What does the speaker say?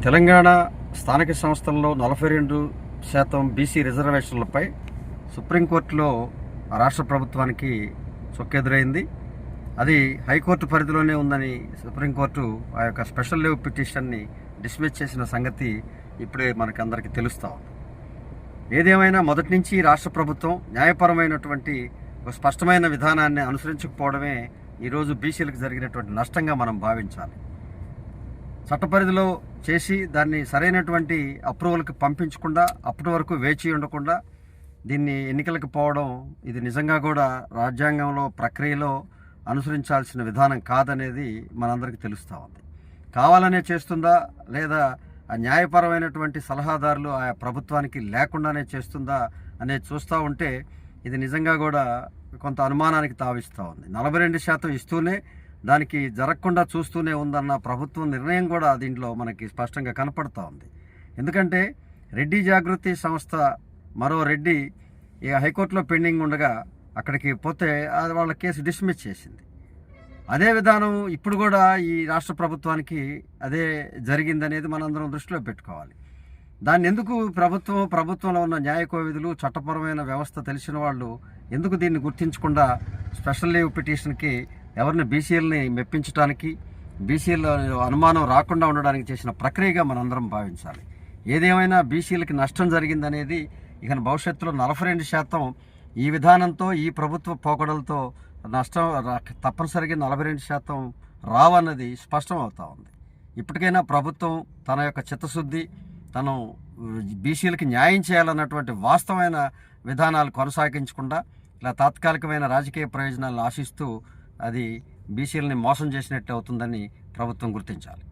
తెలంగాణ స్థానిక సంస్థల్లో 42% బీసీ రిజర్వేషన్లపై సుప్రీంకోర్టులో రాష్ట్ర ప్రభుత్వానికి చొక్కెదురైంది. అది హైకోర్టు పరిధిలోనే ఉందని సుప్రీంకోర్టు ఆ యొక్క స్పెషల్ లీవ్ పిటిషన్ని డిస్మిస్ చేసిన సంగతి ఇప్పుడే మనకందరికీ తెలుస్తూ ఉంది. ఏదేమైనా మొదటి నుంచి రాష్ట్ర ప్రభుత్వం న్యాయపరమైనటువంటి ఒక స్పష్టమైన విధానాన్ని అనుసరించకపోవడమే ఈరోజు బీసీలకు జరిగినటువంటి నష్టంగా మనం భావించాలి. చట్టపరిధిలో చేసి దాన్ని సరైనటువంటి అప్రూవల్కి పంపించకుండా అప్పటి వరకు వేచి ఉండకుండా దీన్ని ఎన్నికలకు పోవడం ఇది నిజంగా కూడా రాజ్యాంగంలో ప్రక్రియలో అనుసరించాల్సిన విధానం కాదనేది మనందరికీ తెలుస్తూ ఉంది. కావాలనే చేస్తుందా లేదా ఆ న్యాయపరమైనటువంటి సలహాదారులు ఆయా ప్రభుత్వానికి లేకుండానే చేస్తుందా అనేది చూస్తూ ఉంటే ఇది నిజంగా కూడా కొంత అనుమానానికి తావిస్తూ ఉంది. 42% ఇస్తూనే దానికి జరగకుండా చూస్తూనే ఉందన్న ప్రభుత్వం నిర్ణయం కూడా దీంట్లో మనకి స్పష్టంగా కనపడుతూ ఉంది. ఎందుకంటే రెడ్డి జాగృతి సంస్థ మరో రెడ్డి హైకోర్టులో పెండింగ్ ఉండగా అక్కడికి పోతే అది వాళ్ళ కేసు డిస్మిస్ చేసింది. అదే విధానం ఇప్పుడు కూడా ఈ రాష్ట్ర ప్రభుత్వానికి అదే జరిగిందనేది మనందరం దృష్టిలో పెట్టుకోవాలి. దాన్ని ఎందుకు ప్రభుత్వంలో ఉన్న న్యాయ కోవిధులు చట్టపరమైన వ్యవస్థ తెలిసిన వాళ్ళు ఎందుకు దీన్ని గుర్తించకుండా స్పెషల్ లీవ్ పిటిషన్కి ఎవరిని బీసీలని మెప్పించడానికి బీసీలో అనుమానం రాకుండా ఉండడానికి చేసిన ప్రక్రియగా మనందరం భావించాలి. ఏదేమైనా బీసీలకి నష్టం జరిగిందనేది ఇక భవిష్యత్తులో 42% ఈ విధానంతో ఈ ప్రభుత్వ పోకడలతో నష్టం తప్పనిసరిగా 42% రావన్నది స్పష్టం అవుతా ఉంది. ఇప్పటికైనా ప్రభుత్వం తన యొక్క చిత్తశుద్ధి తను బీసీలకి న్యాయం చేయాలన్నటువంటి వాస్తవమైన విధానాలు కొనసాగించకుండా ఇలా తాత్కాలికమైన రాజకీయ ప్రయోజనాలను ఆశిస్తూ అది బీసీలని మోసం చేసినట్టు అవుతుందని ప్రభుత్వం గుర్తించాలి.